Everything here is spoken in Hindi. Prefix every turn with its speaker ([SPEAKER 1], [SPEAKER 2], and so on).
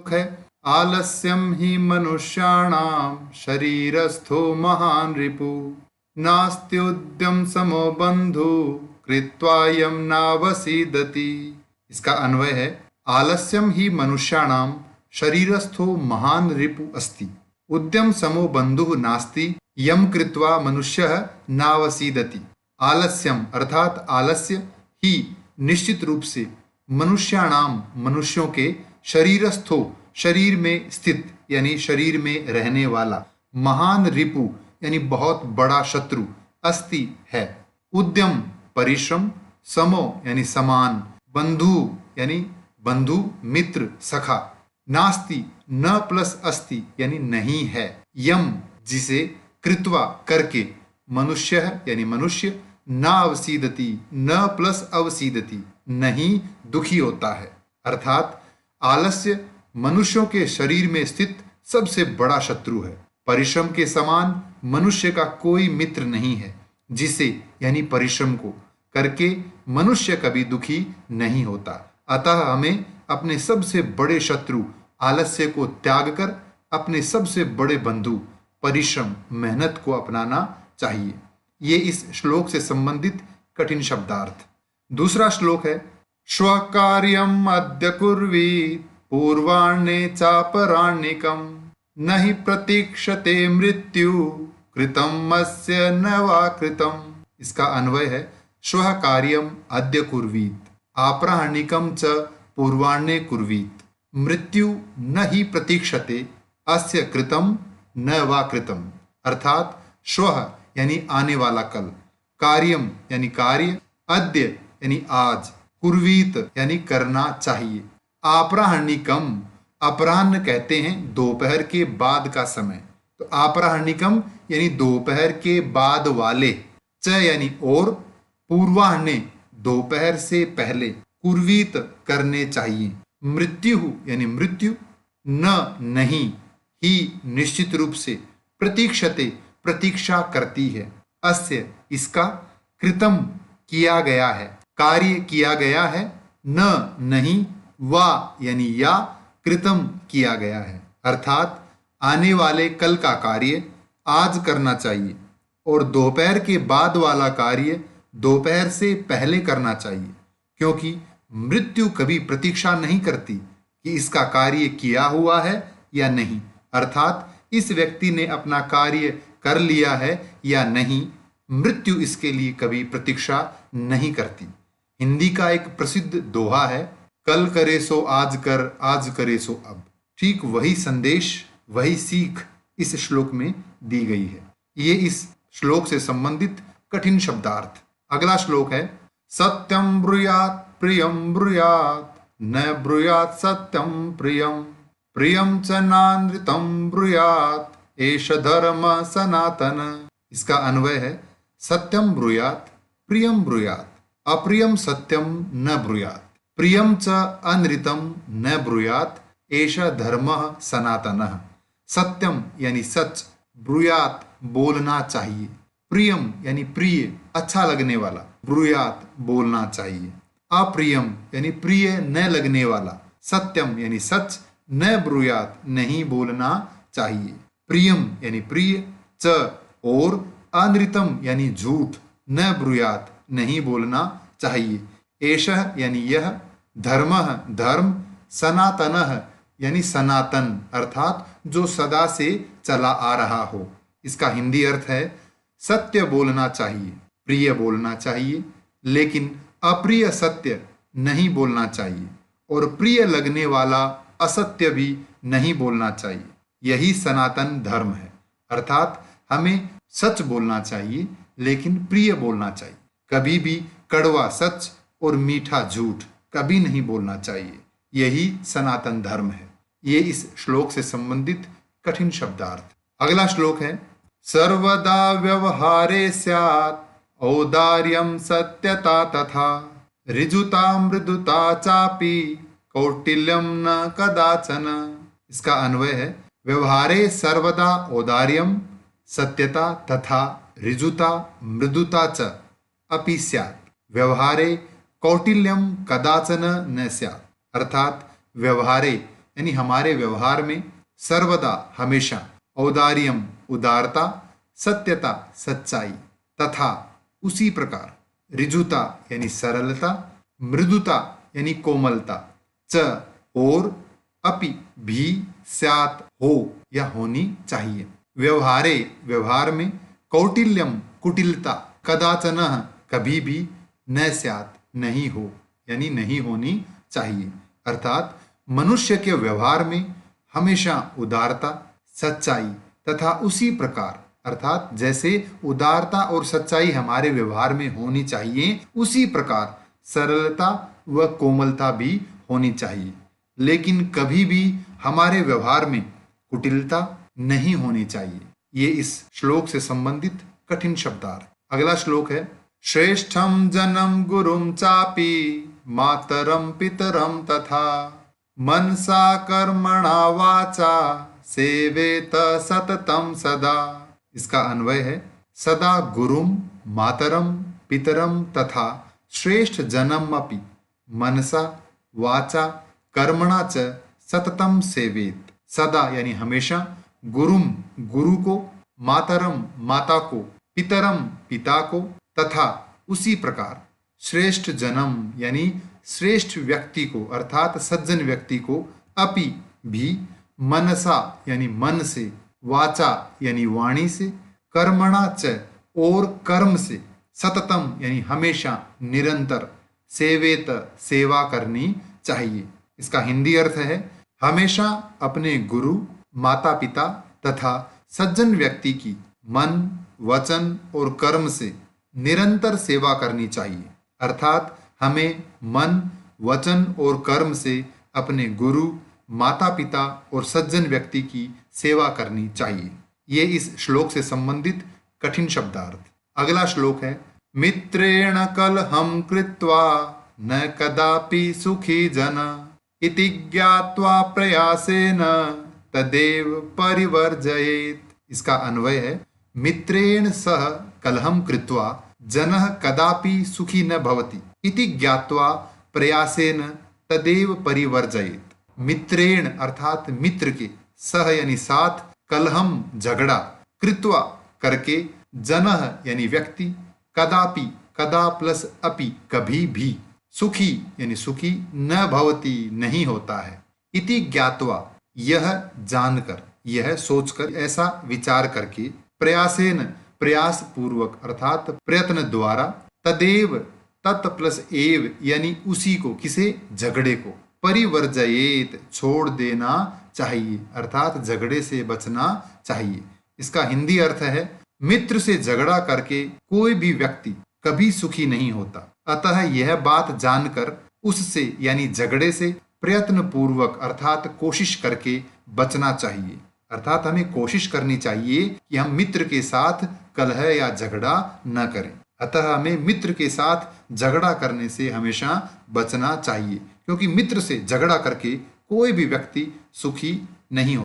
[SPEAKER 1] श्लोक है आलस्यम ही मनुष्याणाम शरीरस्थो महान रिपु नास्त्युद्यम समो बंधु कृत्वायम नावसीदति। इसका अन्वय है आलस्यम ही मनुष्याणाम शरीरस्थो महान रिपु अस्ति उद्यम समो बंधु नास्ति यम कृत्वा मनुष्यः नावसीदति। आलस्यम अर्थात आलस्य ही निश्चित रूप से मनुष्याणाम मनुष्यों के शरीरस्थो शरीर में स्थित यानी शरीर में रहने वाला महान रिपु यानी बहुत बड़ा शत्रु अस्ति है। उद्यम परिश्रम समो यानी समान बंधु यानी बंधु मित्र सखा नास्ति न प्लस अस्ति यानी नहीं है यम जिसे कृत्वा करके मनुष्य यानी मनुष्य न अवसीदति न प्लस अवसीदति नहीं दुखी होता है। अर्थात आलस्य मनुष्यों के शरीर में स्थित सबसे बड़ा शत्रु है। परिश्रम के समान मनुष्य का कोई मित्र नहीं है जिसे यानी परिश्रम को करके मनुष्य कभी दुखी नहीं होता। अतः हमें अपने सबसे बड़े शत्रु आलस्य को त्याग कर अपने सबसे बड़े बंधु परिश्रम मेहनत को अपनाना चाहिए। ये इस श्लोक से संबंधित कठिन शब्दार्थ। दूसरा श्लोक है स्वकार्यम अद्य कुर्वीत पूर्वाण्ये चापराण्यकम नहि प्रतीक्षते मृत्यु कृतम अस्य न वा कृतम। इसका अन्वय है श्वः कार्यम अद्य कुर्वीत आपराह्निकम च पूर्वाण्ये कुर्वीत मृत्यु न ही प्रतीक्षते अस्य कृतम न वा कृतम। अर्थात श्वः यानी आने वाला कल, कार्यम यानी कार्य, अद्य यानी आज, कुर्वीत यानी करना चाहिए। आपराह्निकम अपराह्न कहते हैं दोपहर के बाद का समय, तो आपराह्निकम यानी दोपहर के बाद वाले, च यानी और, पूर्वाह्ने दोपहर से पहले, कुर्वीत करने चाहिए। मृत्यु यानी मृत्यु, न नहीं, ही निश्चित रूप से, प्रतीक्षते प्रतीक्षा करती है, अस्य इसका, कृतम किया गया है, कार्य किया गया है, न नहीं, वा यानी या, कृतम किया गया है। अर्थात आने वाले कल का कार्य आज करना चाहिए और दोपहर के बाद वाला कार्य दोपहर से पहले करना चाहिए, क्योंकि मृत्यु कभी प्रतीक्षा नहीं करती कि इसका कार्य किया हुआ है या नहीं। अर्थात इस व्यक्ति ने अपना कार्य कर लिया है या नहीं, मृत्यु इसके लिए कभी प्रतीक्षा नहीं करती। हिंदी का एक प्रसिद्ध दोहा है, कल करे सो आज कर, आज करे सो अब। ठीक वही संदेश, वही सीख इस श्लोक में दी गई है। ये इस श्लोक से संबंधित कठिन शब्दार्थ। अगला श्लोक है सत्यम ब्रूयात प्रियम ब्रूयात न ब्रूयात सत्यम प्रियम प्रियम च नानृतम ब्रूयात एष धर्म सनातन। इसका अन्वय है सत्यम ब्रूयात प्रियम ब्रूयात अप्रियम सत्यम न ब्रूयात प्रियम च अनृतम न ब्रूयात एष धर्म सनातन। सत्यम यानी सच, ब्रूयात बोलना चाहिए, प्रियम यानी प्रिय अच्छा लगने वाला, ब्रूयात बोलना चाहिए, अप्रियम यानी प्रिय न लगने वाला, सत्यम यानी सच, न ब्रूयात नहीं बोलना चाहिए, प्रियम यानी प्रिय, च और, अनृतम यानी झूठ, न ब्रूयात नहीं बोलना चाहिए, एषः यानी यह, धर्मः धर्म, सनातनः यानी सनातन अर्थात जो सदा से चला आ रहा हो। इसका हिंदी अर्थ है सत्य बोलना चाहिए, प्रिय बोलना चाहिए, लेकिन अप्रिय सत्य नहीं बोलना चाहिए और प्रिय लगने वाला असत्य भी नहीं बोलना चाहिए। यही सनातन धर्म है। अर्थात हमें सच बोलना चाहिए लेकिन प्रिय बोलना चाहिए। कभी भी कड़वा सच और मीठा झूठ कभी नहीं बोलना चाहिए। यही सनातन धर्म है। ये इस श्लोक से संबंधित कठिन शब्दार्थ। अगला श्लोक है सर्वदा व्यवहारे स्यात् औदार्यम सत्यता तथा ऋजुता मृदुता चापि कौटिल्यम न कदाचन। इसका अन्वय है व्यवहारे सर्वदा औदार्यम सत्यता तथा ऋजुता मृदुता च अपि स्यात् व्यवहारे कौटिल्यम कदाचन न स्यात्। अर्थात व्यवहारे यानी हमारे व्यवहार में सर्वदा हमेशा औदार्यम उदारता, सत्यता सच्चाई, तथा उसी प्रकार ऋजुता यानी सरलता, मृदुता यानी कोमलता, च और अपि भी स्यात् हो या होनी चाहिए। व्यवहारे व्यवहार में कौटिल्यम कुटिलता, कदाचन कभी भी, न स्यात् नहीं हो यानी नहीं होनी चाहिए। अर्थात मनुष्य के व्यवहार में हमेशा उदारता, सच्चाई तथा उसी प्रकार अर्थात जैसे उदारता और सच्चाई हमारे व्यवहार में होनी चाहिए, उसी प्रकार सरलता व कोमलता भी होनी चाहिए। लेकिन कभी भी हमारे व्यवहार में कुटिलता नहीं होनी चाहिए। ये इस श्लोक से संबंधित कठिन शब्दार्थ। अगला श्लोक है, श्रेष्ठम जनम गुरुम चापि मातरम पितरम तथा मनसा कर्मणा वाचा सेवेत सततम सदा। इसका अन्वय है, सदा गुरुम मातरम पितरम तथा श्रेष्ठ जनम अपि मनसा वाचा कर्मणा च सततम सेवेत। सदा यानी हमेशा, गुरुम गुरु को, मातरम माता को, पितरम पिता को, तथा उसी प्रकार श्रेष्ठ जन्म यानी श्रेष्ठ व्यक्ति को अर्थात सज्जन व्यक्ति को, अपि भी, मनसा यानी मन से, वाचा यानी वाणी से, कर्मणा च और कर्म से, सततम यानी हमेशा निरंतर, सेवेत सेवा करनी चाहिए। इसका हिंदी अर्थ है, हमेशा अपने गुरु, माता पिता तथा सज्जन व्यक्ति की मन, वचन और कर्म से निरंतर सेवा करनी चाहिए। अर्थात हमें मन, वचन और कर्म से अपने गुरु, माता पिता और सज्जन व्यक्ति की सेवा करनी चाहिए। ये इस श्लोक से संबंधित कठिन शब्दार्थ। अगला श्लोक है, मित्रेण कलहम कृत्वा न कदापि सुखी जन इति ज्ञात्वा प्रयासेन तदेव परिवर्जयेत। इसका अन्वय है, मित्रेण सह कलहम कृत्वा जनः कदापि सुखी न भवति इति ज्ञात्वा प्रयासेन तदेव परिवर्जयेत। मित्रेण अर्थात मित्र के, सह यानी साथ, कलहम झगड़ा, कृत्वा करके, जनः यानी व्यक्ति, कदापि कदा प्लस अपि कभी भी, सुखी यानी सुखी, न भवति नहीं होता है, इति ज्ञात्वा यह जानकर, यह सोचकर, ऐसा विचार करके, प्रयासेन प्रयास पूर्वक अर्थात प्रयत्न द्वारा, तदेव तत् प्लस एव यानी उसी को, किसे, झगड़े को, परिवर्जयेत छोड़ देना चाहिए अर्थात झगड़े से बचना चाहिए। इसका हिंदी अर्थ है, मित्र से झगड़ा करके कोई भी व्यक्ति कभी सुखी नहीं होता, अतः यह बात जानकर उससे यानी झगड़े से प्रयत्न पूर्वक अर्थात कोशिश करके बचना चाहिए। अर्थात हमें कोशिश करनी चाहिए कि हम मित्र के साथ कलह या झगड़ा न करें। अतः हमें मित्र के साथ झगड़ा करने से हमेशा बचना चाहिए, क्योंकि मित्र से झगड़ा करके कोई भी व्यक्ति सुखी नहीं होता।